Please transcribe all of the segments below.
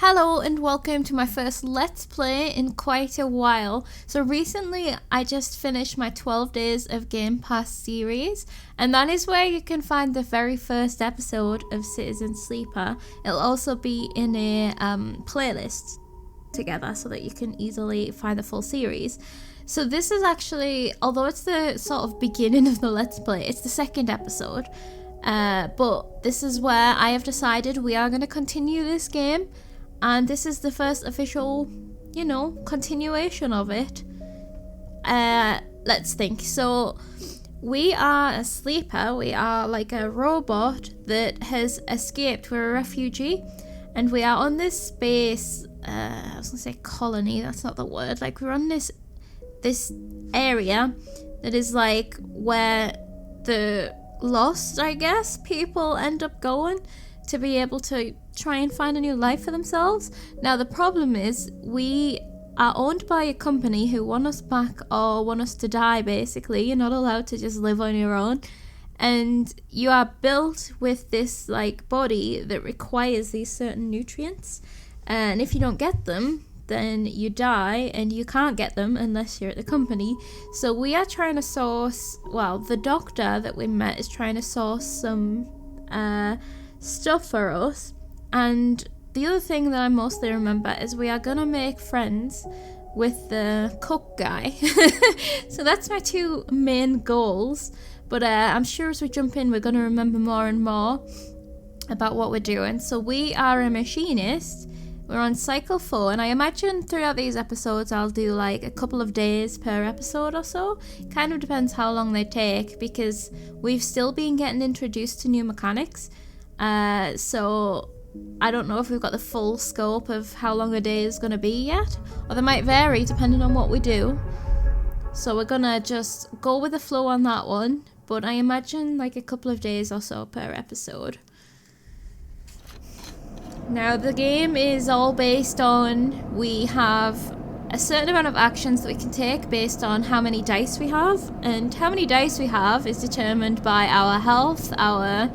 Hello and welcome to my first Let's Play in quite a while. So recently I just finished my 12 Days of Game Pass series, and that is where you can find the very first episode of Citizen Sleeper. It'll also be in a playlist together so that you can easily find the full series. So this is actually, although it's the sort of beginning of the Let's Play, it's the second episode. But this is where I have decided we are going to continue this game. And this is the first official, continuation of it. Let's think. So, we are a sleeper. We are like a robot that has escaped. We're a refugee. And we are on this space, I was going to say colony. That's not the word. Like, we're on this area that is like where the lost, I guess, people end up going to be able to try and find a new life for themselves. Now the problem is we are owned by a company who want us back or want us to die. Basically, you're not allowed to just live on your own, and you are built with this like body that requires these certain nutrients, and if you don't get them then you die, and you can't get them unless you're at the company. So we are trying to source, well, the doctor that we met is trying to source some stuff for us. And the other thing that I mostly remember is we are gonna make friends with the cook guy. So that's my two main goals, but I'm sure as we jump in we're gonna remember more and more about what we're doing. So we are a machinist. We're on cycle 4, and I imagine throughout these episodes I'll do like a couple of days per episode or so. Kind of depends how long they take, because we've still been getting introduced to new mechanics. So I don't know if we've got the full scope of how long a day is going to be yet, or they might vary depending on what we do. So we're going to just go with the flow on that one, but I imagine like a couple of days or so per episode. Now the game is all based on, we have a certain amount of actions that we can take based on how many dice we have, and how many dice we have is determined by our health, our,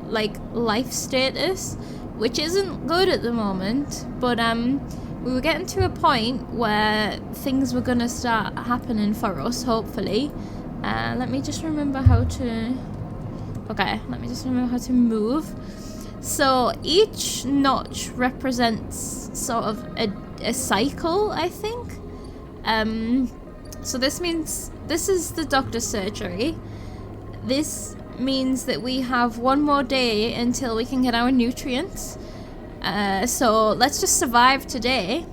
like life status, which isn't good at the moment, but we were getting to a point where things were gonna start happening for us, hopefully. Let me just remember how to move. So each notch represents sort of a cycle, I think. So this means this is the doctor's surgery. This means that we have one more day until we can get our nutrients. So let's just survive today.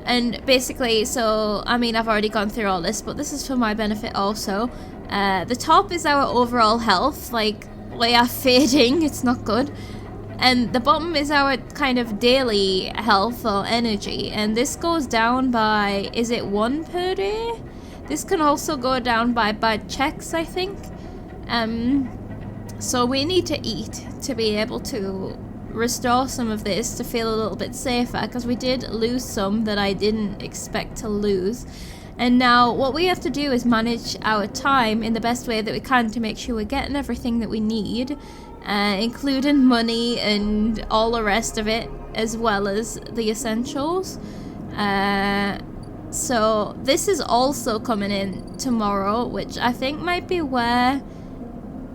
And basically, I've already gone through all this, but this is for my benefit also. The top is our overall health, like we are fading, it's not good. And the bottom is our kind of daily health or energy, and this goes down by, is it 1 per day? This can also go down by bad checks, I think. So we need to eat to be able to restore some of this to feel a little bit safer, because we did lose some that I didn't expect to lose. And now what we have to do is manage our time in the best way that we can to make sure we're getting everything that we need, including money and all the rest of it, as well as the essentials. So this is also coming in tomorrow, which I think might be where,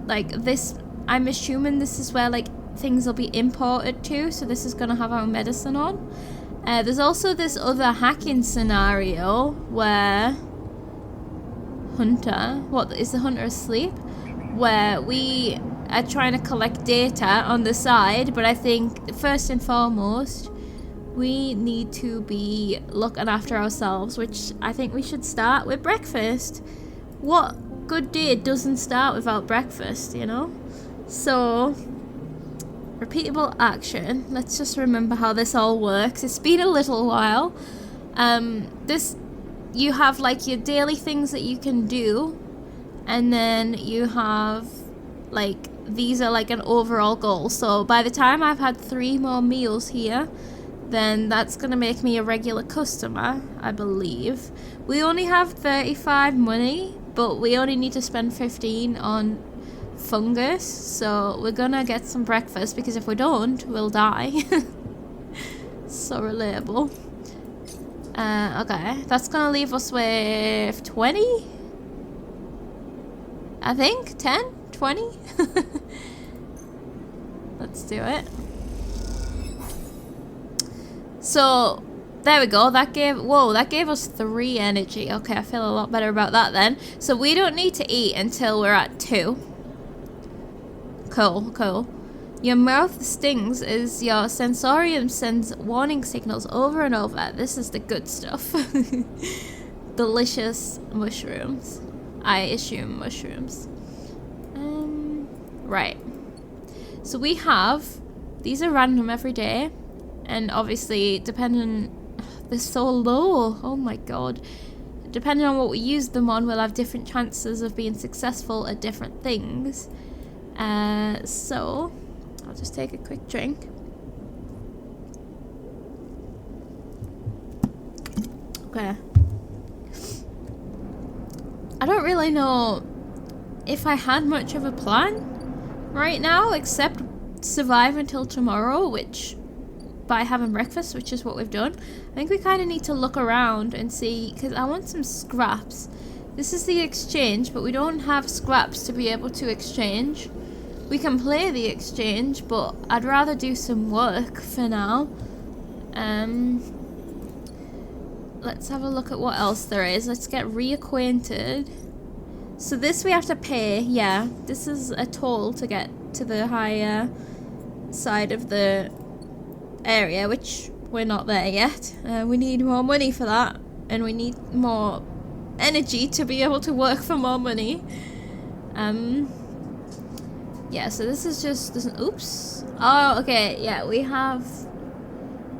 like, this, I'm assuming this is where like things will be imported to, so this is going to have our medicine on. There's also this other hacking scenario where is the hunter asleep? Where we are trying to collect data on the side, but I think first and foremost we need to be looking after ourselves, which I think we should start with breakfast. What good day doesn't start without breakfast, So repeatable action. Let's just remember how this all works. It's been a little while. You have like your daily things that you can do, and then you have like, these are like an overall goal. So by the time I've had 3 more meals here, then that's gonna make me a regular customer, I believe. We only have 35 money, but we only need to spend 15 on fungus, so we're gonna get some breakfast, because if we don't, we'll die. So relatable. Okay, that's gonna leave us with 20? I think 10? 20? Let's do it. So there we go. That gave us 3 energy. Okay, I feel a lot better about that then. So we don't need to eat until we're at 2. Cool. Your mouth stings as your sensorium sends warning signals over and over. This is the good stuff. Delicious mushrooms. I assume mushrooms. Right. So we have, these are random every day. And obviously, depending, they're so low. Oh my god. Depending on what we use them on, we'll have different chances of being successful at different things. So I'll just take a quick drink. Okay. I don't really know if I had much of a plan right now, except survive until tomorrow, which by having breakfast, which is what we've done. I think we kind of need to look around and see, because I want some scraps. This is the exchange, but we don't have scraps to be able to exchange. We can play the exchange, but I'd rather do some work for now. Let's have a look at what else there is. Let's get reacquainted. So this we have to pay, yeah. This is a toll to get to the higher side of the area, which we're not there yet. We need more money for that, and we need more energy to be able to work for more money. Yeah, so this is just oops. Oh, okay, yeah, we have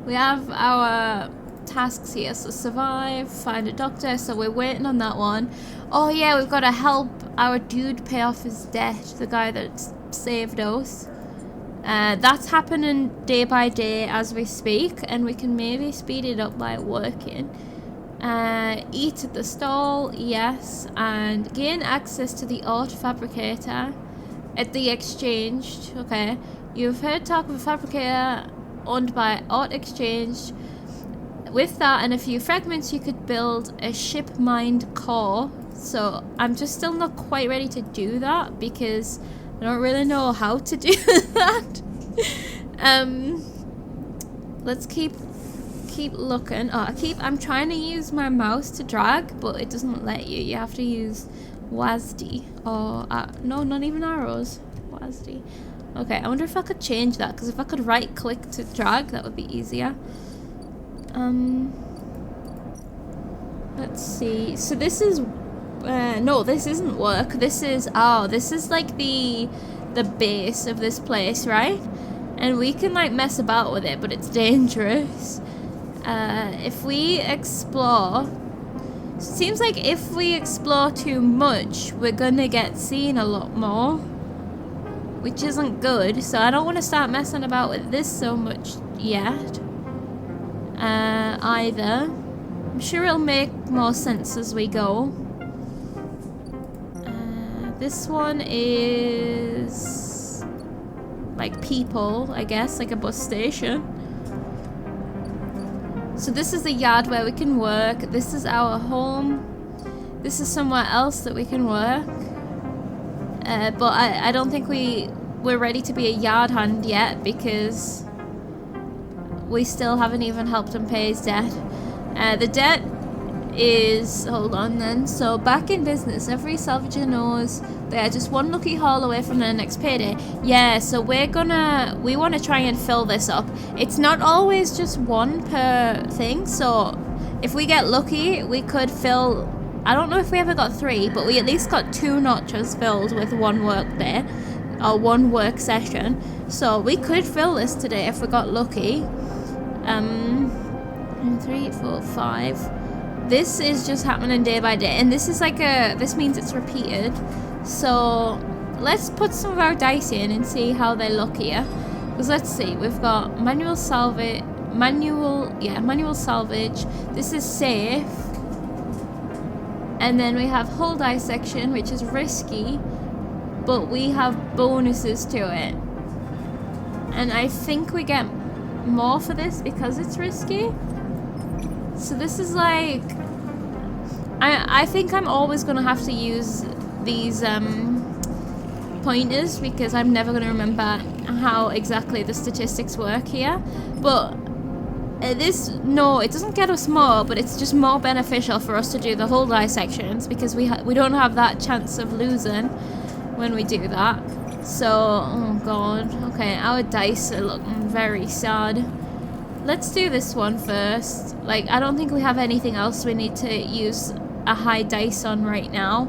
our tasks here. So survive, find a doctor, so we're waiting on that one. Oh yeah, we've got to help our dude pay off his debt, the guy that saved us. That's happening day by day as we speak, and we can maybe speed it up by working. Eat at the stall, yes, and gain access to the art fabricator at the exchange. Okay, you've heard talk of a fabricator owned by Art Exchange. With that and a few fragments, you could build a ship mined core. So I'm just still not quite ready to do that because I don't really know how to do that. Let's keep looking. I'm trying to use my mouse to drag, but it doesn't let you. You have to use WASD or no, not even arrows. WASD. Okay, I wonder if I could change that, because if I could right click to drag, that would be easier. Let's see. So this is no, this isn't work. This is like the base of this place, right? And we can like mess about with it, but it's dangerous. If we explore, it seems like if we explore too much, we're gonna get seen a lot more, which isn't good. So I don't want to start messing about with this so much yet. Either. I'm sure it'll make more sense as we go. This one is like people, I guess, like a bus station. So this is the yard where we can work. This is our home. This is somewhere else that we can work. But I don't think we're ready to be a yard hand yet, because we still haven't even helped him pay his debt. The debt is, hold on then, so back in business, every salvager knows they are just one lucky haul away from their next payday. Yeah, so we want to try and fill this up. It's not always just one per thing, so if we get lucky, we could fill, I don't know if we ever got 3, but we at least got 2 notches filled with one work day, or one work session. So we could fill this today if we got lucky. 3, 4, 5. This is just happening day by day, and this is like this means it's repeated. So let's put some of our dice in and see how they look here. Because let's see, we've got manual salvage. This is safe. And then we have hull dissection, which is risky, but we have bonuses to it. And I think we get more for this because it's risky. So this is like, I think I'm always gonna have to use these pointers because I'm never gonna remember how exactly the statistics work here. But no, it doesn't get us more, but it's just more beneficial for us to do the whole dissections because we don't have that chance of losing when we do that. So, oh god, okay, our dice are looking very sad. Let's do this one first. Like, I don't think we have anything else we need to use a high dice on right now.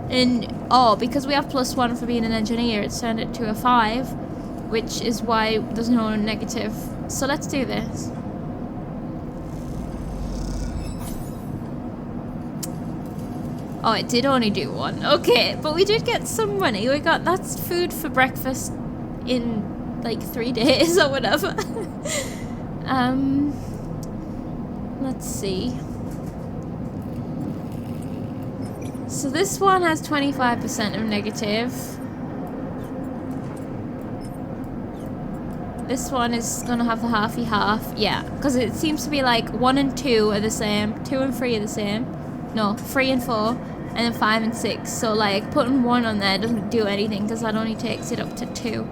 And, oh, because we have +1 for being an engineer, it's turned it to a 5, which is why there's no negative. So let's do this. Oh, it did only do 1. Okay, but we did get some money. We got, that's food for breakfast in like 3 days or whatever. Let's see. So this one has 25% of negative. This one is gonna have the halfy half. Yeah, because it seems to be like 1 and 2 are the same. 2 and 3 are the same. No, 3 and 4. And then 5 and 6. So like putting 1 on there doesn't do anything because that only takes it up to 2.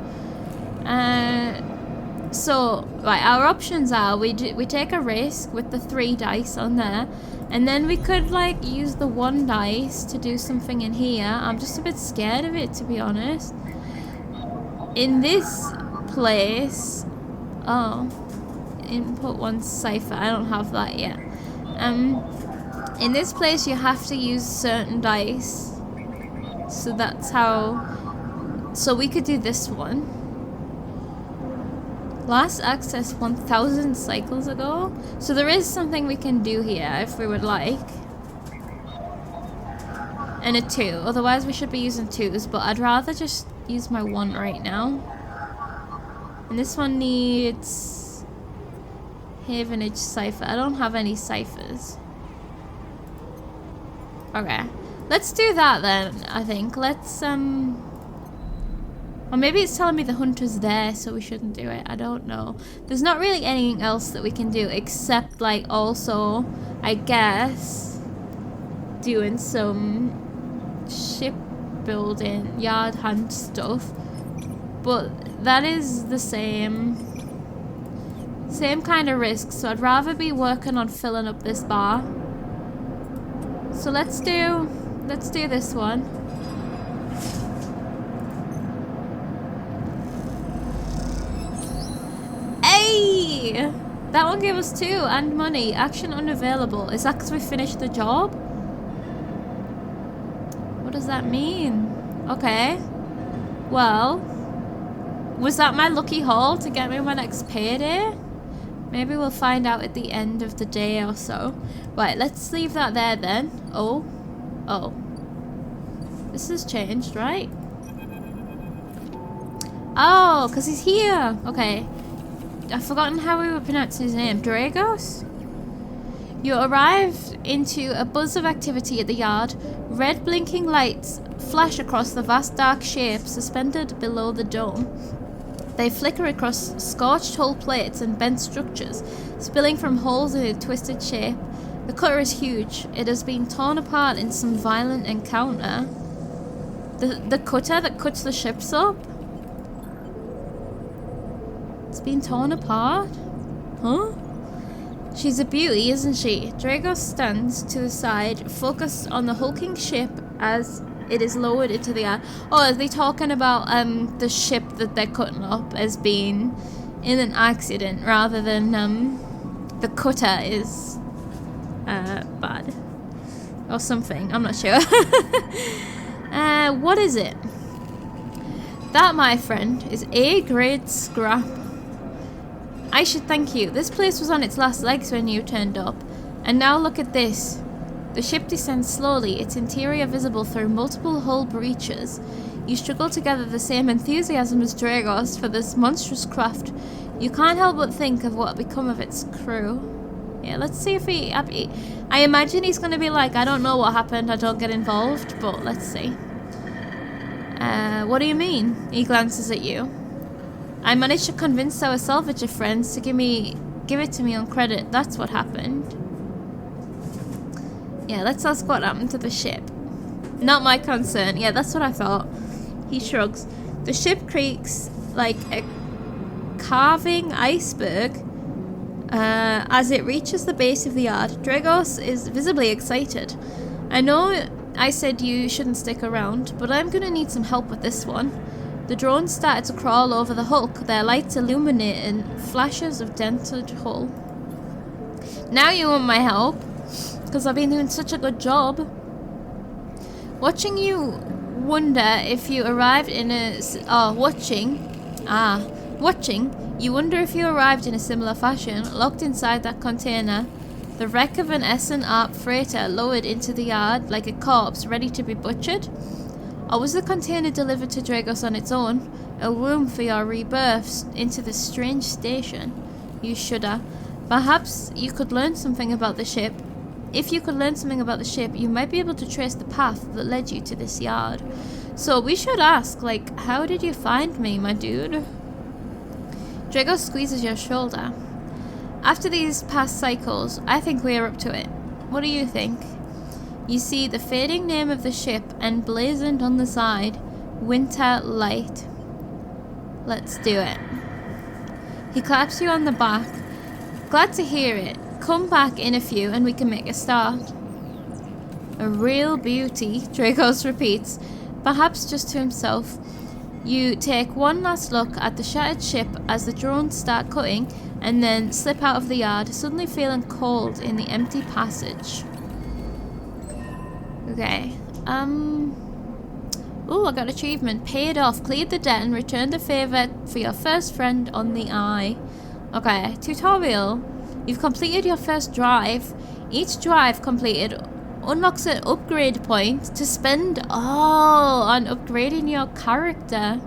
So right, our options are we take a risk with the 3 dice on there, and then we could like use the 1 dice to do something in here. I'm just a bit scared of it, to be honest. In this place, oh, input 1 cipher. I don't have that yet. In this place you have to use certain dice. So that's how... So we could do this one. Last access 1000 cycles ago. So there is something we can do here if we would like. And a 2. Otherwise we should be using 2s, but I'd rather just use my 1 right now. And this one needs... Havenage cipher. I don't have any ciphers. Okay, let's do that then, I think. Let's, or maybe it's telling me the hunter's there, so we shouldn't do it. I don't know. There's not really anything else that we can do except, like, also, I guess, doing some shipbuilding, yard hand stuff. But that is the same kind of risk, so I'd rather be working on filling up this bar. So let's do this one. Hey! That one gave us 2 and money. Action unavailable. Is that because we finished the job? What does that mean? Okay. Well, was that my lucky haul to get me my next payday? Maybe we'll find out at the end of the day or so. Right, let's leave that there then. Oh. Oh. This has changed, right? Oh, because he's here. Okay. I've forgotten how we were pronouncing his name. Dragos? You arrived into a buzz of activity at the yard. Red blinking lights flash across the vast dark shape suspended below the dome. They flicker across scorched hull plates and bent structures, spilling from holes in a twisted shape. The cutter is huge. It has been torn apart in some violent encounter. The cutter that cuts the ships up? It's been torn apart? Huh? She's a beauty, isn't she? Dragos stands to the side, focused on the hulking ship as it is lowered into the air. Oh, are they talking about the ship that they're cutting up as being in an accident rather than the cutter is bad or something? I'm not sure. What is it? That, my friend, is A-grade scrap. I should thank you. This place was on its last legs when you turned up. And now look at this. The ship descends slowly, its interior visible through multiple hull breaches. You struggle to gather the same enthusiasm as Dragos for this monstrous craft. You can't help but think of what become of its crew. Yeah, let's see if he... I imagine he's going to be like, I don't know what happened, I don't get involved, but let's see. What do you mean? He glances at you. I managed to convince our salvager friends to give it to me on credit. That's what happened. Yeah, let's ask what happened to the ship. Not my concern. Yeah, that's what I thought. He shrugs. The ship creaks like a carving iceberg as it reaches the base of the yard. Dragos is visibly excited. I know I said you shouldn't stick around, but I'm gonna need some help with this one. The drones started to crawl over the hulk, their lights illuminating flashes of dented hull. Now you want my help, because I've been doing such a good job. Watching you wonder if you arrived in a... watching, you wonder if you arrived in a similar fashion, locked inside that container. The wreck of an S&ARP freighter lowered into the yard like a corpse ready to be butchered. Or was the container delivered to Dragos on its own? A womb for your rebirth into this strange station? You shudder. Perhaps you could learn something about the ship. If you could learn something about the ship, you might be able to trace the path that led you to this yard. So we should ask, like, how did you find me, my dude? Dragos squeezes your shoulder. After these past cycles, I think we are up to it. What do you think? You see the fading name of the ship emblazoned on the side, Winter Light. Let's do it. He claps you on the back. Glad to hear it. Come back in a few and we can make a start. A real beauty, Dragos repeats, perhaps just to himself. You take one last look at the shattered ship as the drones start cutting and then slip out of the yard, suddenly feeling cold in the empty passage. Okay. Oh, I got achievement. Paid off. Cleared the debt and returned the favour for your first friend on the eye. Okay. Tutorial. You've completed your first drive. Each drive completed unlocks an upgrade point to spend on upgrading your character.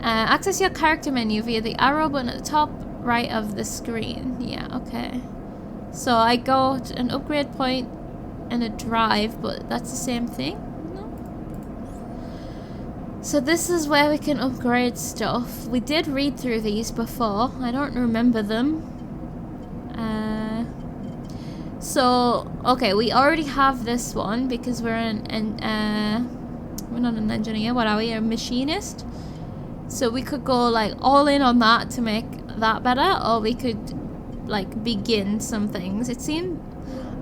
Access your character menu via the arrow button at the top right of the screen. Yeah, okay. So I got an upgrade point and a drive, but that's the same thing? No? So this is where we can upgrade stuff. We did read through these before. I don't remember them. Okay, we already have this one because we're we're not an engineer. What are we? A machinist? So we could go like all in on that to make that better, or we could like begin some things. It seemed.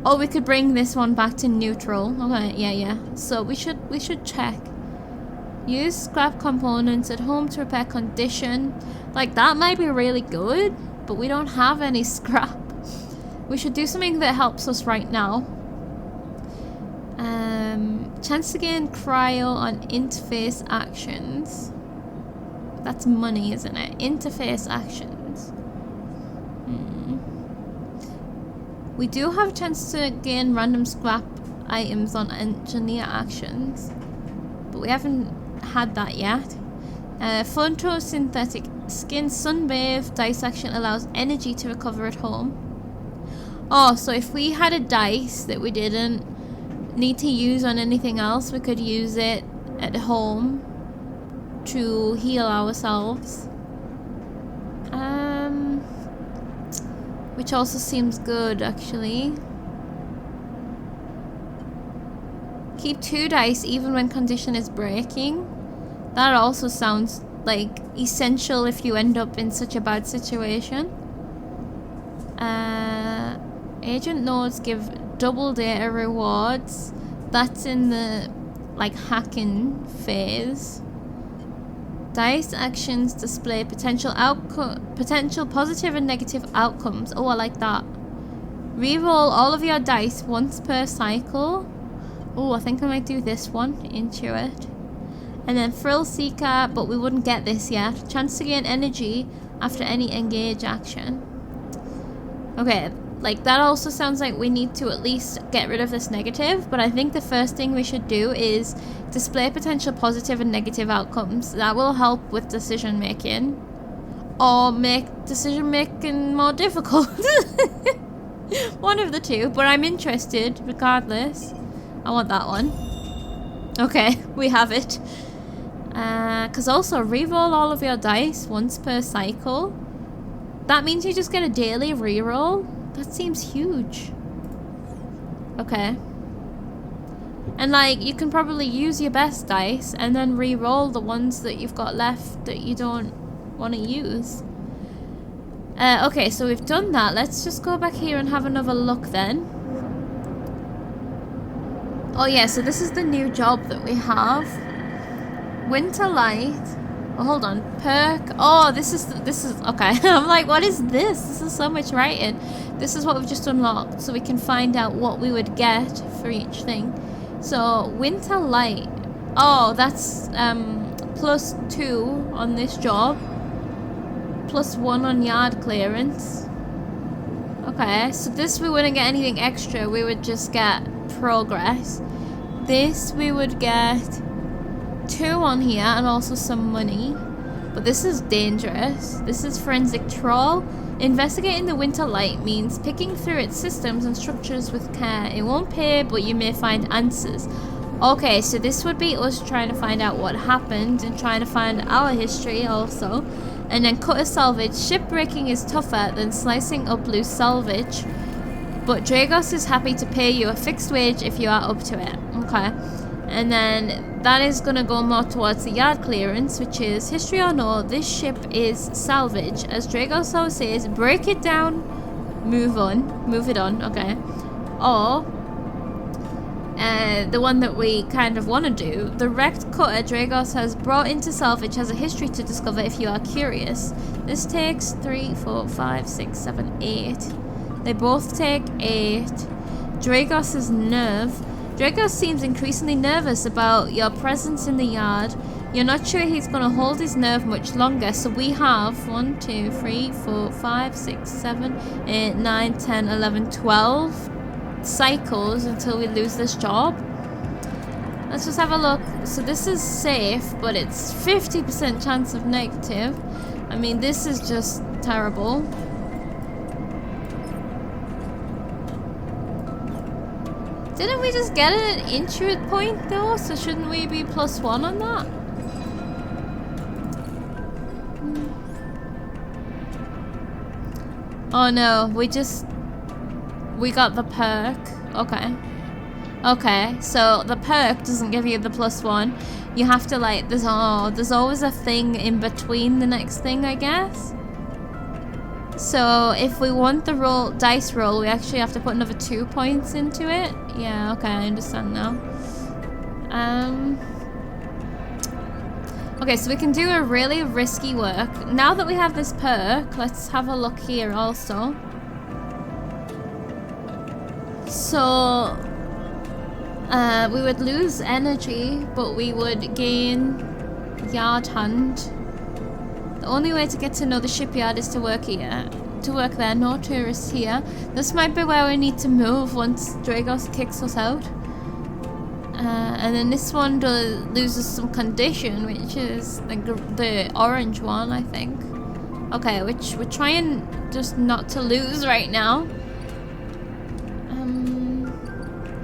Oh, we could bring this one back to neutral. Okay, yeah. So we should check. Use scrap components at home to repair condition. Like that might be really good, but we don't have any scrap. We should do something that helps us right now. Chance to gain cryo on interface actions. That's money, isn't it? Interface actions. We do have a chance to gain random scrap items on engineer actions, but we haven't had that yet. Photosynthetic skin sunbathe dice action allows energy to recover at home. Oh, so if we had a dice that we didn't need to use on anything else, we could use it at home to heal ourselves. Which also seems good, actually. Keep 2 dice even when condition is breaking. That also sounds like essential if you end up in such a bad situation. Agent nodes give double data rewards. That's in the like hacking phase. Dice actions display potential positive and negative outcomes. Oh, I like that. Reroll all of your dice once per cycle. Oh, I think I might do this one into it. And then Thrill Seeker, but we wouldn't get this yet. Chance to gain energy after any engage action. Okay, like that also sounds like we need to at least get rid of this negative, but I think the first thing we should do is display potential positive and negative outcomes. That will help with decision making, or make decision making more difficult. One of the two, but I'm interested regardless. I want that one. Okay, we have it. Because also re-roll all of your dice once per cycle. That means you just get a daily re-roll. That seems huge. Okay. And like, you can probably use your best dice and then re-roll the ones that you've got left that you don't want to use. Okay, so we've done that. Let's just go back here and have another look then. Oh yeah, so this is the new job that we have. Winter light. Oh, hold on. Perk. Oh, this is okay. I'm like, what is this? This is so much writing. This is what we've just unlocked, so we can find out what we would get for each thing. So winter light. Oh, that's +2 on this job. +1 on yard clearance. Okay, so this we wouldn't get anything extra. We would just get progress. This we would get 2 on here and also some money. But this is dangerous. This is forensic trawl. Investigating the winter light means picking through its systems and structures with care. It won't pay, but you may find answers. Okay, so this would be us trying to find out what happened and trying to find our history also. And then cutter salvage. Shipbreaking is tougher than slicing up loose salvage, but Dragos is happy to pay you a fixed wage if you are up to it. Okay. And then that is going to go more towards the yard clearance, which is history or no, this ship is salvage. As Dragos always says, break it down, move it on, okay. Or the one that we kind of want to do, the wrecked cutter Dragos has brought into salvage has a history to discover if you are curious. This takes 3, 4, 5, 6, 7, 8. They both take 8. Dragos's nerve. Dragos seems increasingly nervous about your presence in the yard. You're not sure he's going to hold his nerve much longer, so we have 1, 2, 3, 4, 5, 6, 7, 8, 9, 10, 11, 12 cycles until we lose this job. Let's just have a look. So this is safe, but it's 50% chance of negative. I mean, this is just terrible. Didn't we just get an intuit point though? So shouldn't we be +1 on that? Oh no, we got the perk. Okay. Okay, so the perk doesn't give you the +1. You have to like, there's always a thing in between the next thing, I guess. So if we want the dice roll, we actually have to put another 2 points into it. Yeah, okay, I understand now. Okay, so we can do a really risky work. Now that we have this perk, let's have a look here also. So we would lose energy, but we would gain yard hand. The only way to get to know the shipyard is to work here. To work there, no tourists here. This might be where we need to move once Dragos kicks us out. And then this one loses some condition, which is the orange one, I think. Okay, which we're trying just not to lose right now.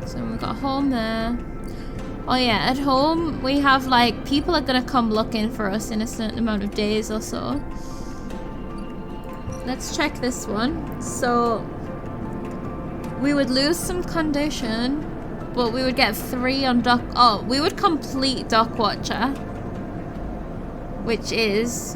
So we've got home there. Oh yeah, at home we have like, people are gonna come looking for us in a certain amount of days or so. Let's check this one. So we would lose some condition, but we would get 3 on dock. Oh, we would complete Dock Watcher, which is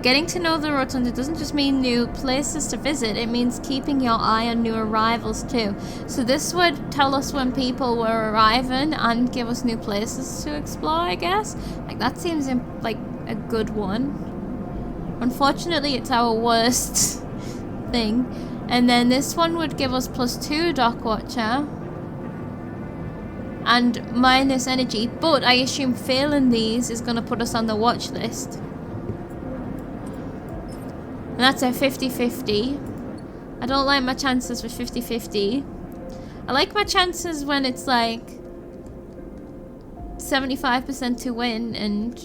getting to know the rotunda doesn't just mean new places to visit, it means keeping your eye on new arrivals too. So this would tell us when people were arriving and give us new places to explore, I guess. Like, that seems like a good one. Unfortunately, it's our worst thing. And then this one would give us +2 Dock Watcher and minus energy, but I assume failing these is going to put us on the watch list. And that's a 50-50. I don't like my chances with 50-50. I like my chances when it's like 75% to win, and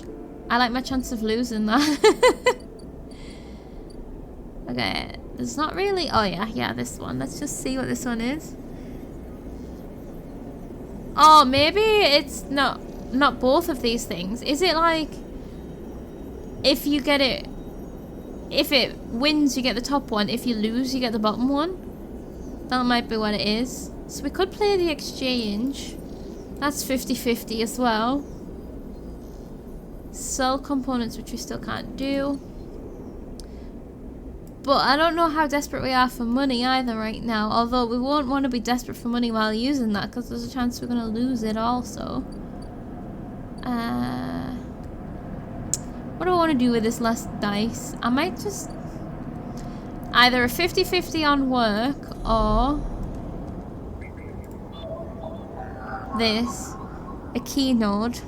I like my chance of losing that. Okay, there's not really... Oh yeah, this one. Let's just see what this one is. Oh, maybe it's not... not both of these things? Is it like if you get it, if it wins you get the top one, if you lose you get the bottom one? That might be what it is. So we could play the exchange. That's 50-50 as well. Sell components, which we still can't do. But I don't know how desperate we are for money either right now. Although we won't want to be desperate for money while using that, because there's a chance we're going to lose it also. What do I want to do with this last dice? I might just... either a 50-50 on work, or... this. A key node.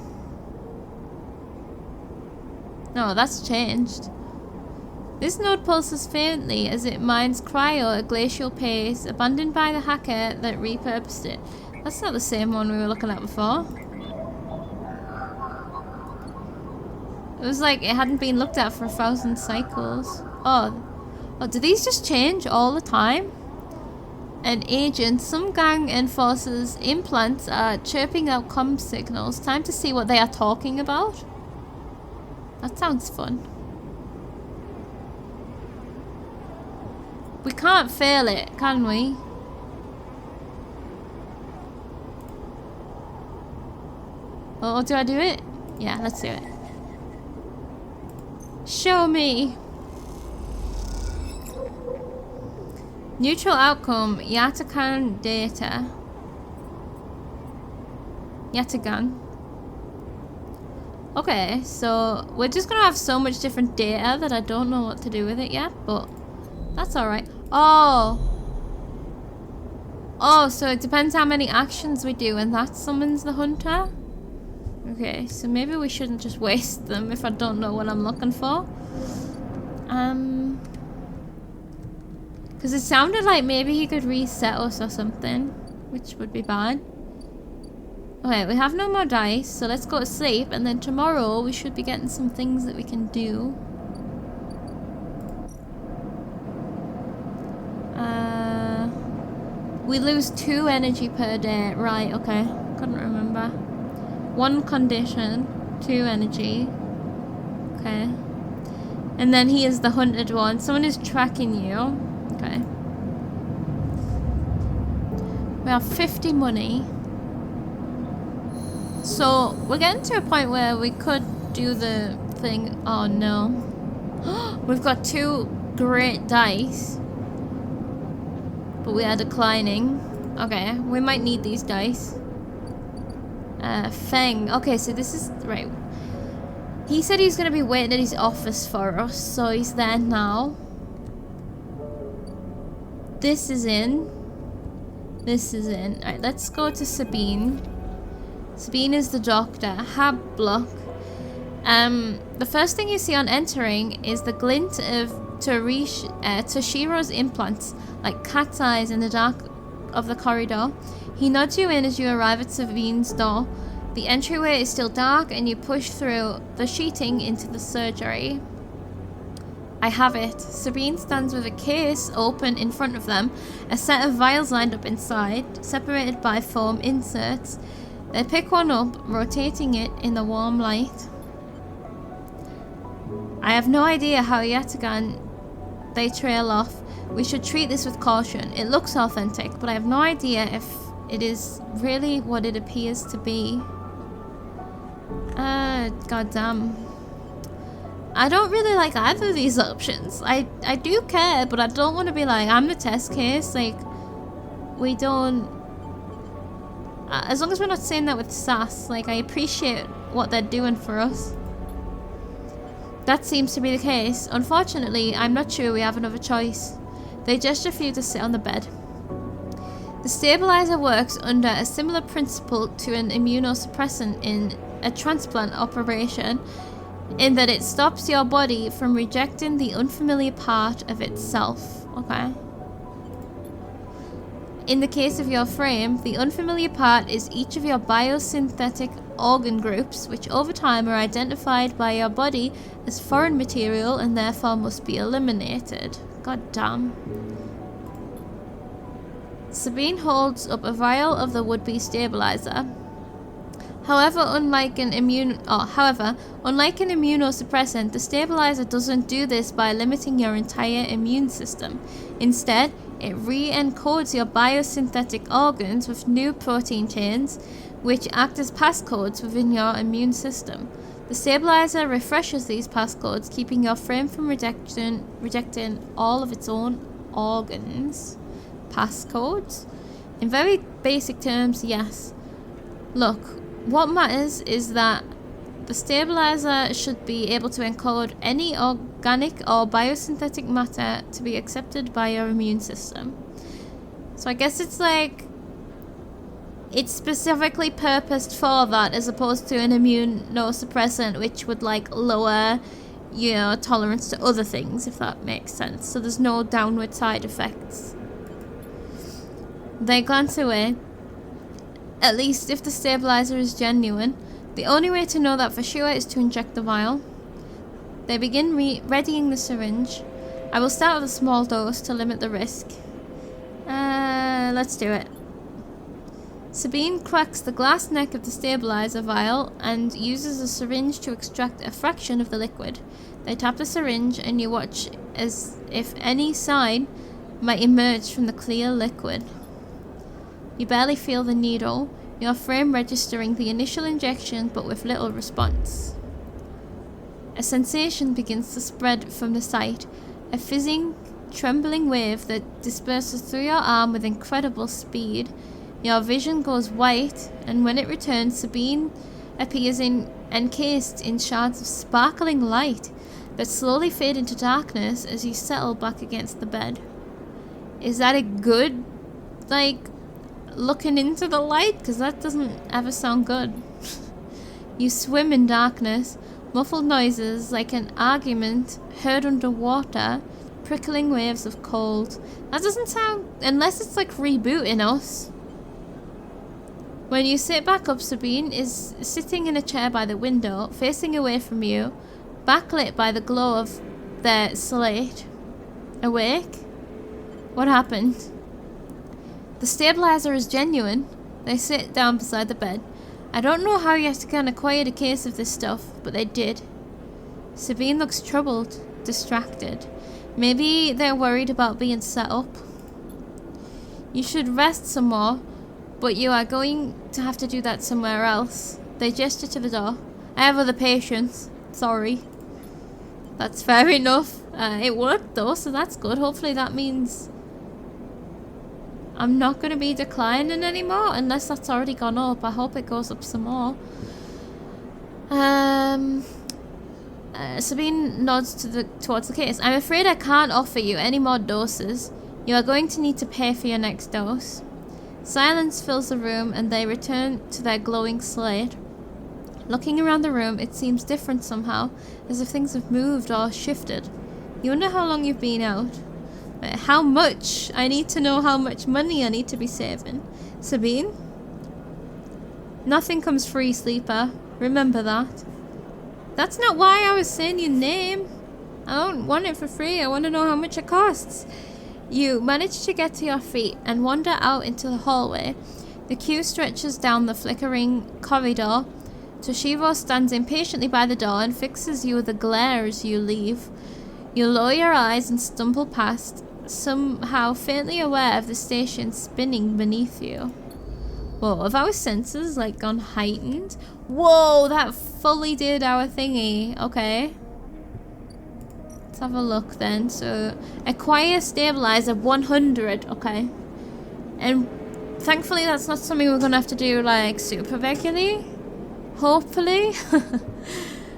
No, that's changed. This node pulses faintly as it mines cryo at glacial pace, abandoned by the hacker that repurposed it. That's not the same one we were looking at before. It was like it hadn't been looked at for 1,000 cycles. Oh, do these just change all the time? An agent, some gang enforcers' implants are chirping out comm signals. Time to see what they are talking about. That sounds fun. We can't fail it, can we? Oh, do I do it? Yeah, let's do it. Show me. Neutral outcome, Yatagan data. Yatagan. Okay, so we're just gonna have so much different data that I don't know what to do with it yet, but that's alright. Oh, so it depends how many actions we do and that summons the hunter? Okay, so maybe we shouldn't just waste them if I don't know what I'm looking for. Because it sounded like maybe he could reset us or something, which would be bad. Okay, we have no more dice, so let's go to sleep, and then tomorrow we should be getting some things that we can do. We lose 2 energy per day. Right, okay. Couldn't remember. 1 condition, 2 energy. Okay. And then he is the hunted one. Someone is tracking you. Okay. We have 50 money. So, we're getting to a point where we could do the thing. Oh no. We've got 2 great dice. But we are declining. Okay, we might need these dice. Feng. Okay, so this is... right. He said he's going to be waiting at his office for us, so he's there now. This is in. This is in. Alright, let's go to Sabine. Sabine is the doctor. Hab block. The first thing you see on entering is the glint of Toshiro's implants, like cat's eyes in the dark of the corridor. He nods you in as you arrive at Sabine's door. The entryway is still dark and you push through the sheeting into the surgery. I have it. Sabine stands with a case open in front of them, a set of vials lined up inside, separated by foam inserts. They pick one up, rotating it in the warm light. I have no idea how Yatagan. They trail off. We should treat this with caution. It looks authentic, but I have no idea if it is really what it appears to be. Goddamn. I don't really like either of these options. I do care, but I don't want to be like, I'm the test case. Like, we don't... as long as we're not saying that with sass, like, I appreciate what they're doing for us. That seems to be the case. Unfortunately, I'm not sure we have another choice. They gesture for you to sit on the bed. The stabilizer works under a similar principle to an immunosuppressant in a transplant operation, in that it stops your body from rejecting the unfamiliar part of itself. Okay. In the case of your frame, the unfamiliar part is each of your biosynthetic organ groups, which over time are identified by your body as foreign material and therefore must be eliminated. God damn. Sabine holds up a vial of the would-be stabilizer. However, unlike an immunosuppressant, the stabilizer doesn't do this by limiting your entire immune system. Instead, it re-encodes your biosynthetic organs with new protein chains, which act as passcodes within your immune system. The stabilizer refreshes these passcodes, keeping your frame from rejecting all of its own organs. Passcodes? In very basic terms, yes. Look, what matters is that the stabilizer should be able to encode any organic or biosynthetic matter to be accepted by your immune system. So I guess it's like it's specifically purposed for that, as opposed to an immunosuppressant, which would like lower your tolerance to other things, if that makes sense. So there's no downward side effects. They glance away. At least if the stabilizer is genuine. The only way to know that for sure is to inject the vial. They begin readying the syringe. I will start with a small dose to limit the risk. Let's do it. Sabine cracks the glass neck of the stabilizer vial and uses a syringe to extract a fraction of the liquid. They tap the syringe and you watch as if any sign might emerge from the clear liquid. You barely feel the needle, your frame registering the initial injection but with little response. A sensation begins to spread from the site, a fizzing, trembling wave that disperses through your arm with incredible speed. Your vision goes white, and when it returns, Sabine appears encased in shards of sparkling light that slowly fade into darkness as you settle back against the bed. Is that a good, looking into the light? Because that doesn't ever sound good. You swim in darkness, muffled noises like an argument heard underwater, prickling waves of cold. That doesn't sound, unless it's like rebooting us. When you sit back up, Sabine is sitting in a chair by the window, facing away from you, backlit by the glow of their slate. Awake? What happened? The stabilizer is genuine. They sit down beside the bed. I don't know how you can acquire a case of this stuff, but they did. Sabine looks troubled, distracted. Maybe they're worried about being set up. You should rest some more, but you are going to have to do that somewhere else. They gesture to the door. I have other patients. Sorry. That's fair enough. It worked though, so that's good. Hopefully that means I'm not going to be declining anymore, unless that's already gone up. I hope it goes up some more. Sabine nods towards the case. I'm afraid I can't offer you any more doses. You are going to need to pay for your next dose. Silence fills the room and they return to their glowing slate. Looking around the room, it seems different somehow, as if things have moved or shifted. You wonder how long you've been out. How much? I need to know how much money I need to be saving. Sabine? Nothing comes free, sleeper. Remember that. That's not why I was saying your name. I don't want it for free. I want to know how much it costs. You manage to get to your feet and wander out into the hallway. The queue stretches down the flickering corridor. Toshiro stands impatiently by the door and fixes you with a glare as you leave. You lower your eyes and stumble past, somehow faintly aware of the station spinning beneath you. Whoa, have our senses gone heightened? Whoa, that fully did our thingy. Okay. Let's have a look then. So, acquire stabilizer 100. Okay. And thankfully that's not something we're gonna have to do super regularly. Hopefully.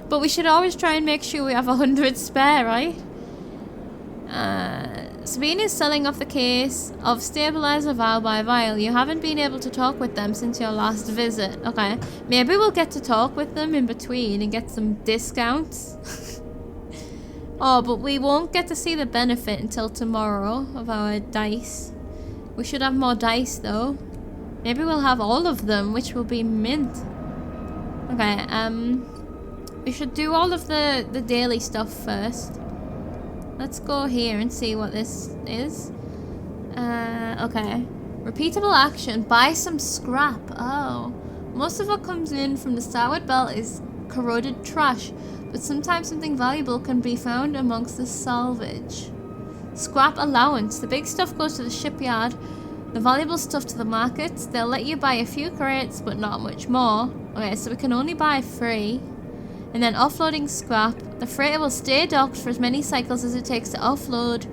But we should always try and make sure we have 100 spare, right? Sabine is selling off the case of stabilizer vial by vial. You haven't been able to talk with them since your last visit. Okay. Maybe we'll get to talk with them in between and get some discounts. Oh, but we won't get to see the benefit until tomorrow of our dice. We should have more dice though. Maybe we'll have all of them, which will be mint. Okay, we should do all of the daily stuff first. Let's go here and see what this is. Okay. Repeatable action. Buy some scrap. Oh. Most of what comes in from the starboard belt is corroded trash, but sometimes something valuable can be found amongst the salvage. Scrap allowance. The big stuff goes to the shipyard, the valuable stuff to the markets. They'll let you buy a few crates, but not much more. Okay, so we can only buy 3. And then offloading scrap. The freighter will stay docked for as many cycles as it takes to offload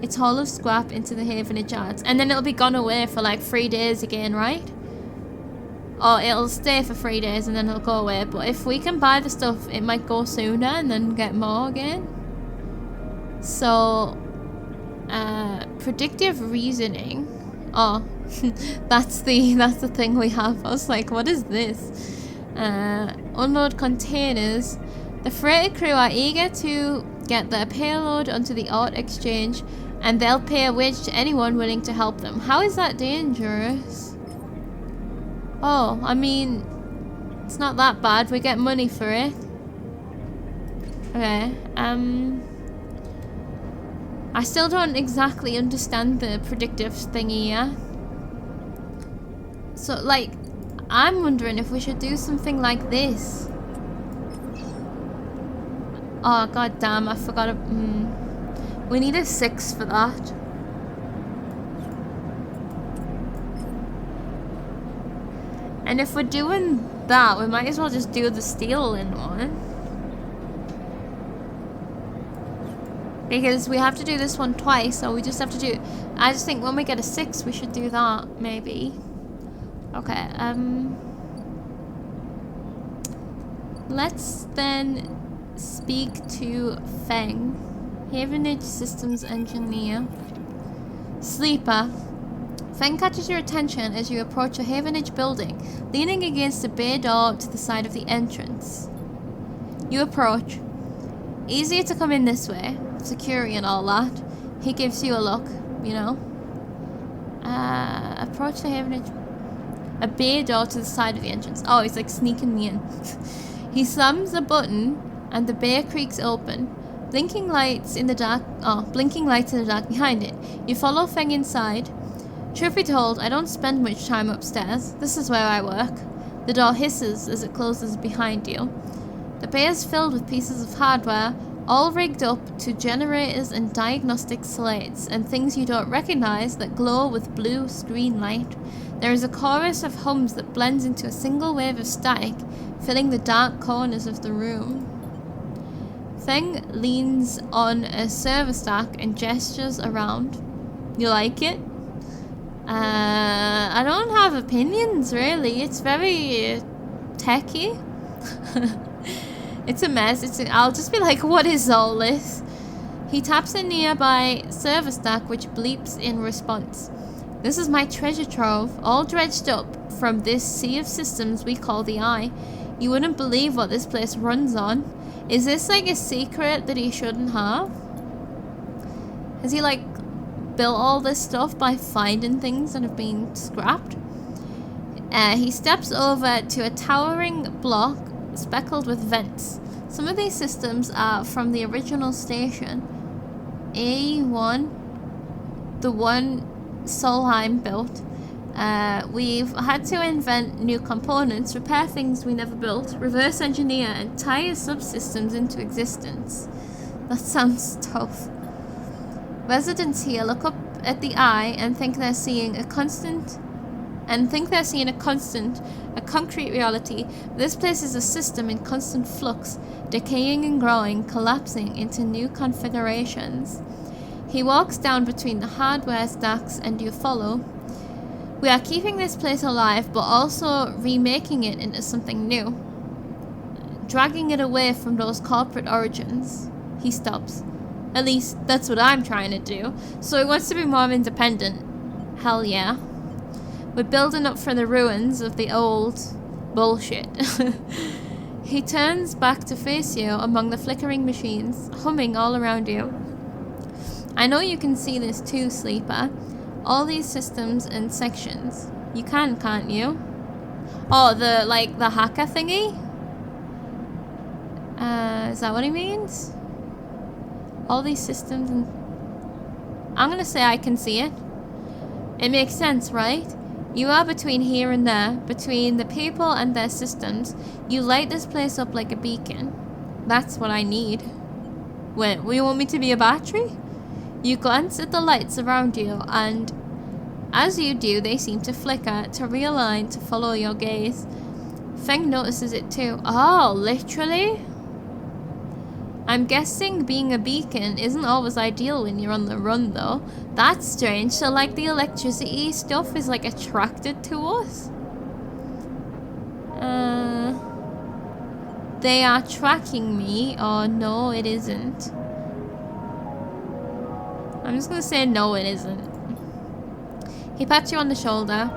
its haul of scrap into the havenage yards. And then it'll be gone away for like 3 days again, right? Or it'll stay for 3 days and then it'll go away. But if we can buy the stuff, it might go sooner and then get more again. So, predictive reasoning. Oh, that's the thing we have. I was like, what is this? Unload containers. The freighter crew are eager to get their payload onto the art exchange, and they'll pay a wage to anyone willing to help them. How is that dangerous? Oh, I mean, it's not that bad. We get money for it. Okay. I still don't exactly understand the predictive thingy yet. So, like, I'm wondering if we should do something like this. Oh, god damn, I forgot. We need a 6 for that. And if we're doing that, we might as well just do the steel in one. Because we have to do this one twice, so we just have to do... I just think when we get a 6, we should do that, maybe. Okay, let's then speak to Feng, Havenage Systems Engineer. Sleeper. Feng catches your attention as you approach a Havenage building, leaning against a bay door to the side of the entrance. You approach. Easier to come in this way, security and all that. He gives you a look, you know. Approach the Havenage. A bay door to the side of the entrance. Oh, he's like sneaking me in. He slams a button and the bay creaks open. Blinking lights in the dark behind it. You follow Feng inside. Truth be told, I don't spend much time upstairs. This is where I work. The door hisses as it closes behind you. The bay is filled with pieces of hardware, all rigged up to generators and diagnostic slates and things you don't recognize that glow with blue screen light. There is a chorus of hums that blends into a single wave of static, filling the dark corners of the room. Feng leans on a server stack and gestures around. You like it? I don't have opinions, really. It's very techy. It's a mess. I'll just be like, what is all this? He taps a nearby server stack which bleeps in response. This is my treasure trove, all dredged up from this sea of systems we call the Eye. You wouldn't believe what this place runs on. Is this like a secret that he shouldn't have? Has he like built all this stuff by finding things that have been scrapped? He steps over to a towering block speckled with vents. Some of these systems are from the original station. A1, the one Solheim built. We've had to invent new components, repair things we never built, reverse engineer entire subsystems into existence. That sounds tough. Residents here look up at the Eye and think they're seeing a concrete reality. This place is a system in constant flux, decaying and growing, collapsing into new configurations. He walks down between the hardware stacks and you follow. We are keeping this place alive, but also remaking it into something new. Dragging it away from those corporate origins. He stops. At least, that's what I'm trying to do. So he wants to be more independent. Hell yeah. We're building up from the ruins of the old bullshit. He turns back to face you among the flickering machines, humming all around you. I know you can see this too, Sleeper. All these systems and sections. You can, can't you? Oh, the hacker thingy? Is that what he means? All these systems and... I'm gonna say I can see it. It makes sense, right? You are between here and there, between the people and their systems. You light this place up like a beacon. That's what I need. Wait, you want me to be a battery? You glance at the lights around you, and as you do, they seem to flicker, to realign, to follow your gaze. Feng notices it too. Oh, literally? I'm guessing being a beacon isn't always ideal when you're on the run, though. That's strange. So, like, the electricity stuff is, like, attracted to us? They are tracking me. Oh, no, it isn't. I'm just gonna say no, it isn't. He pats you on the shoulder.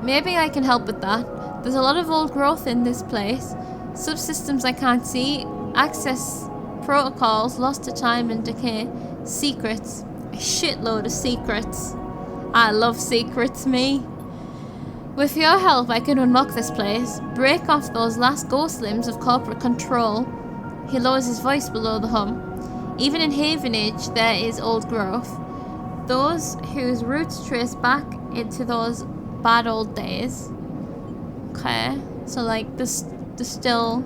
Maybe I can help with that. There's a lot of old growth in this place. Subsystems I can't see. Access protocols lost to time and decay. Secrets. A shitload of secrets. I love secrets, me. With your help, I can unlock this place. Break off those last ghost limbs of corporate control. He lowers his voice below the hum. Even in Havenage, there is old growth. Those whose roots trace back into those bad old days. Okay, so like the still.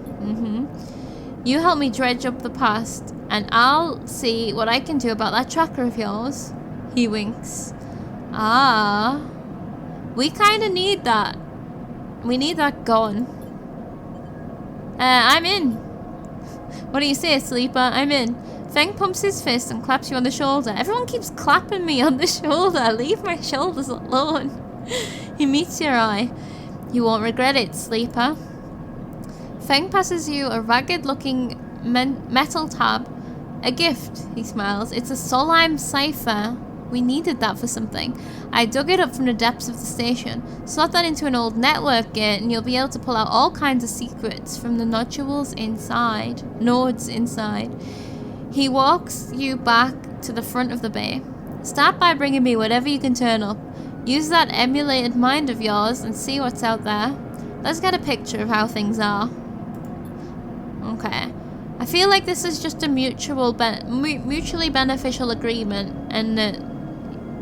You help me dredge up the past, and I'll see what I can do about that tracker of yours. He winks. Ah, we kind of need that. We need that gone. I'm in. What do you say, sleeper? I'm in. Feng pumps his fist and claps you on the shoulder. Everyone keeps clapping me on the shoulder. Leave my shoulders alone. He meets your eye. You won't regret it, sleeper. Feng passes you a ragged-looking metal tab. A gift, he smiles. It's a Solheim cipher. We needed that for something. I dug it up from the depths of the station. Slot that into an old network gate and you'll be able to pull out all kinds of secrets from the nodes inside. He walks you back to the front of the bay. Start by bringing me whatever you can turn up. Use that emulated mind of yours and see what's out there. Let's get a picture of how things are. Okay. I feel like this is just a mutually beneficial agreement, and that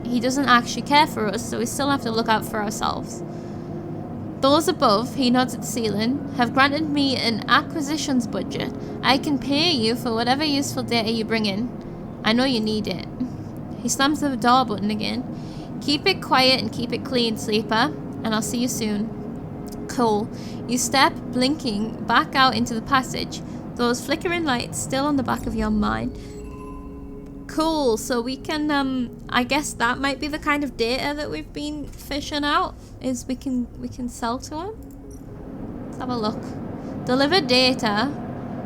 he doesn't actually care for us, so we still have to look out for ourselves. Those above, he nods at the ceiling, have granted me an acquisitions budget. I can pay you for whatever useful data you bring in. I know you need it. He slams the door button again. Keep it quiet and keep it clean, sleeper, and I'll see you soon. Cool. You step, blinking, back out into the passage, those flickering lights still on the back of your mind. Cool, so we can, I guess that might be the kind of data that we've been fishing out, is we can sell to him. Let's have a look. Deliver data.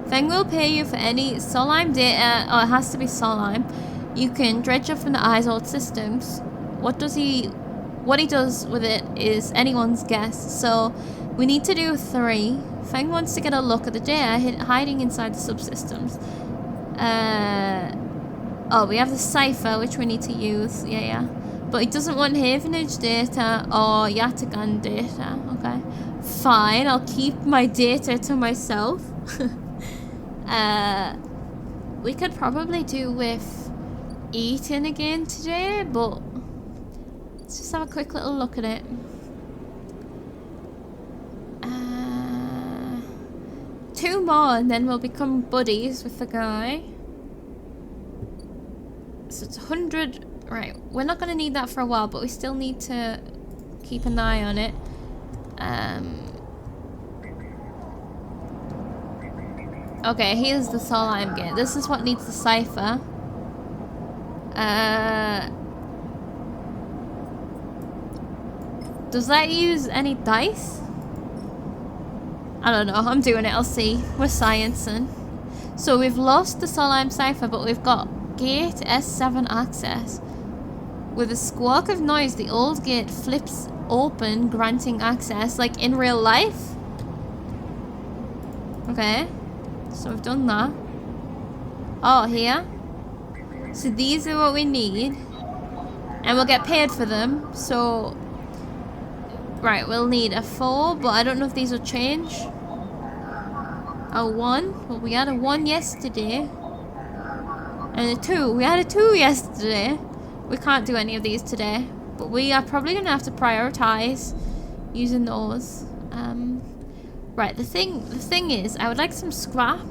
Feng will pay you for any Solheim data, it has to be Solheim. You can dredge up from the eyes old systems. What he does with it is anyone's guess, so we need to do 3. Feng wants to get a look at the data hiding inside the subsystems. Oh, we have the cipher, which we need to use. Yeah. But he doesn't want Havenage data or Yatagan data. Okay. Fine, I'll keep my data to myself. We could probably do with eating again today, but let's just have a quick little look at it. 2 more and then we'll become buddies with the guy. So it's 100. Right, we're not going to need that for a while, but we still need to keep an eye on it. Okay, here's the Solheim gate. This is what needs the cipher. Does that use any dice? I don't know, I'm doing it, I'll see. We're sciencing. So we've lost the Solheim cipher, but we've got gate S7 access. With a squawk of noise, the old gate flips open, granting access, like in real life. Okay, so we've done that. Oh, here. So these are what we need. And we'll get paid for them, so... Right, we'll need a 4, but I don't know if these will change. A 1. Well, we had a 1 yesterday. And a 2. We had a 2 yesterday. We can't do any of these today. But we are probably going to have to prioritize using those. Right, the thing is, I would like some scrap,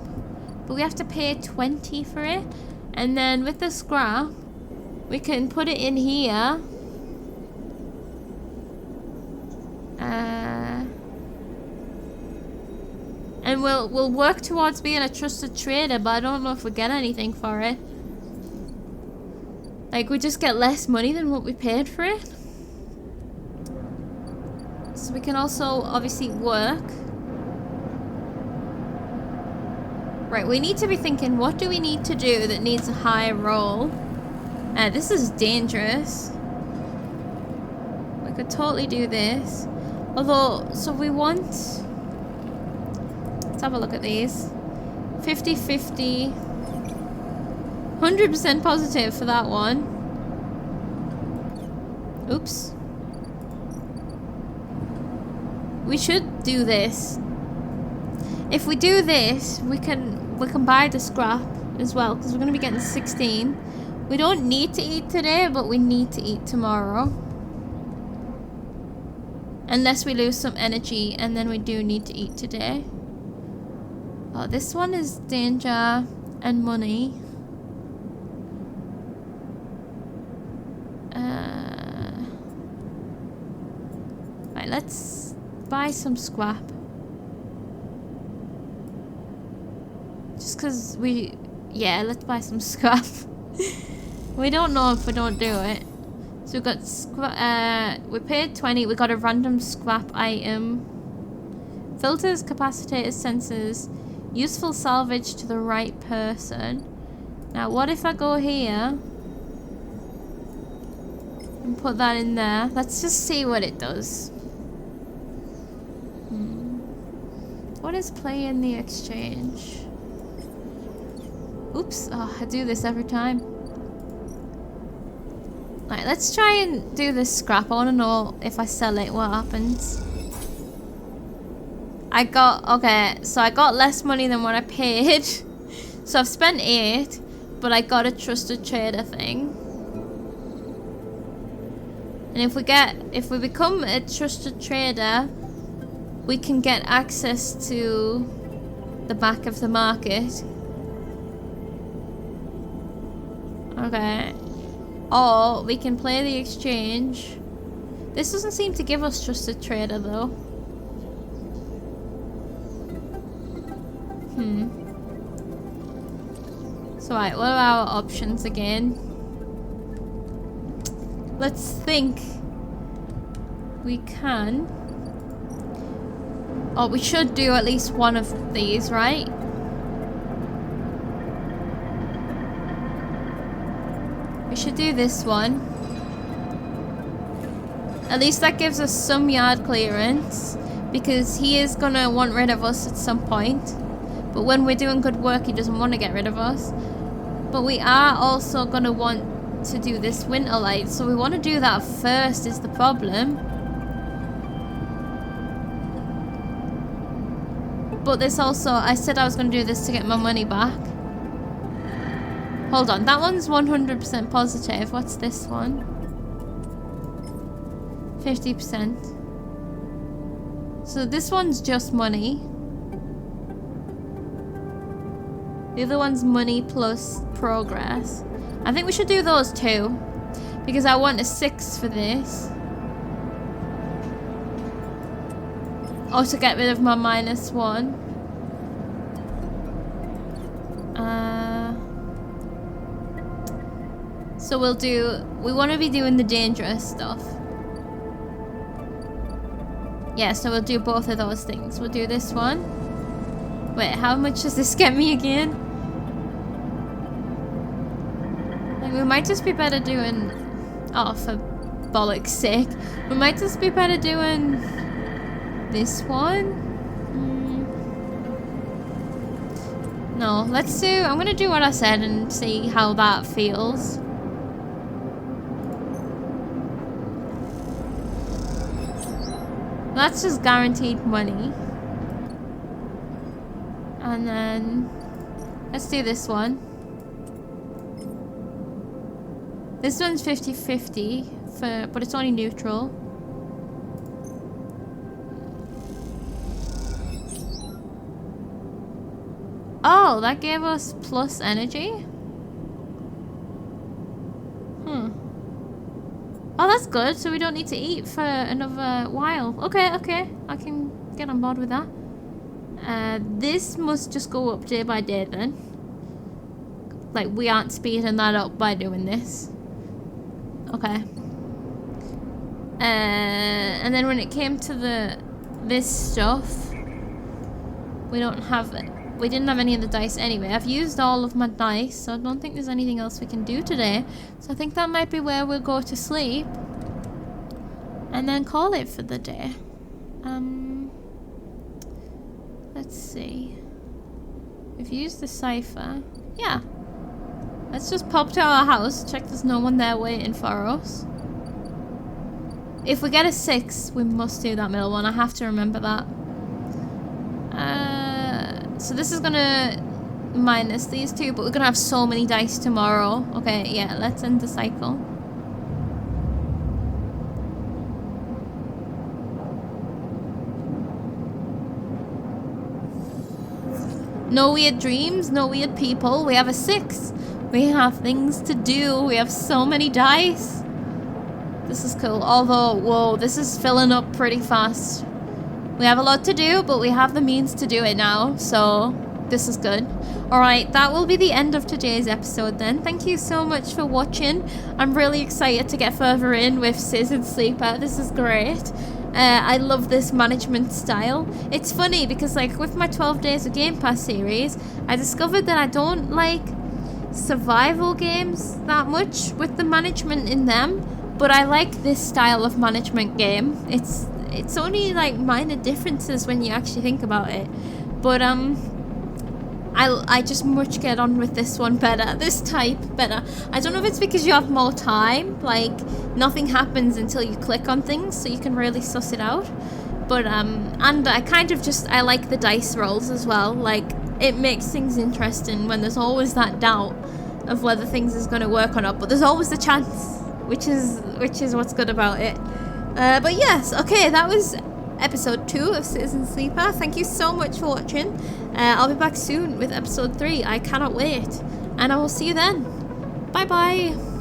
but we have to pay 20 for it. And then with the scrap, we can put it in here. And we'll work towards being a trusted trader, but I don't know if we get anything for it. Like, we just get less money than what we paid for it. So we can also obviously work. Right, we need to be thinking, what do we need to do that needs a higher roll? This is dangerous. We could totally do this. Although, so we want... Let's have a look at these. 50-50. 100% positive for that one. Oops. We should do this. If we do this, we can buy the scrap as well, because we're going to be getting 16. We don't need to eat today, but we need to eat tomorrow. Unless we lose some energy, and then we do need to eat today. Oh, this one is danger and money. Right, let's buy some scrap. Just because we... Yeah, let's buy some scrap. We don't know if we don't do it. So we've got scrap... we paid 20. We got a random scrap item. Filters, capacitors, sensors. Useful salvage to the right person. Now, what if I go here and put that in there? Let's just see what it does. What is play in the exchange? Oops. Oh, I do this every time. Right, let's try and do this scrap. I want to know if I sell it, what happens. Okay, so I got less money than what I paid. So I've spent 8, but I got a trusted trader thing. And if we become a trusted trader, we can get access to the back of the market. Okay. Or we can play the exchange. This doesn't seem to give us trusted trader though. So right, what are our options again? Let's think. We can. Oh, we should do at least one of these, right? We should do this one. At least that gives us some yard clearance, because he is gonna want rid of us at some point. But when we're doing good work, he doesn't want to get rid of us. But we are also gonna want to do this winter light, so we want to do that first is the problem. But this also, I said I was gonna do this to get my money back. Hold on, that one's 100% positive. What's this one? 50%. So this one's just money. The other one's money plus progress. I think we should do those two, because I want a 6 for this. Oh, to get rid of my -1. So we want to be doing the dangerous stuff. Yeah, so we'll do both of those things. We'll do this one. Wait, how much does this get me again? Like, we might just be better doing... Oh, for bollock's sake. We might just be better doing... this one? No, let's do... I'm gonna do what I said and see how that feels. That's just guaranteed money. And then... let's do this one. This one's 50-50 but it's only neutral. Oh, that gave us plus energy? Oh, that's good. So we don't need to eat for another while. Okay, okay. I can get on board with that. This must just go up day by day then. Like, we aren't speeding that up by doing this. Okay. And then when it came to this stuff, we didn't have any of the dice anyway. I've used all of my dice, so I don't think there's anything else we can do today. So I think that might be where we'll go to sleep. And then call it for the day. Let's see. We've used the cipher. Yeah. Let's just pop to our house, check there's no one there waiting for us. If we get a 6, we must do that middle one. I have to remember that. So this is gonna minus these two, but we're gonna have so many dice tomorrow. Okay, yeah, let's end the cycle. No weird dreams, no weird people. We have a 6. We have things to do. We have so many dice. This is cool. Although, whoa, this is filling up pretty fast. We have a lot to do, but we have the means to do it now. So, this is good. Alright, that will be the end of today's episode then. Thank you so much for watching. I'm really excited to get further in with Citizen Sleeper. This is great. I love this management style. It's funny because, like, with my 12 Days of Game Pass series, I discovered that I don't like survival games that much with the management in them, but I like this style of management game. It's only like minor differences when you actually think about it, but I just much get on with this one better, this type better. I don't know if it's because you have more time, like nothing happens until you click on things, so you can really suss it out. But and I like the dice rolls as well. Like, it makes things interesting when there's always that doubt of whether things is going to work or not, but there's always the chance, which is what's good about it. But yes, okay, that was episode 2 of Citizen Sleeper. Thank you so much for watching. I'll be back soon with episode 3. I cannot wait, and I will see you then. Bye bye.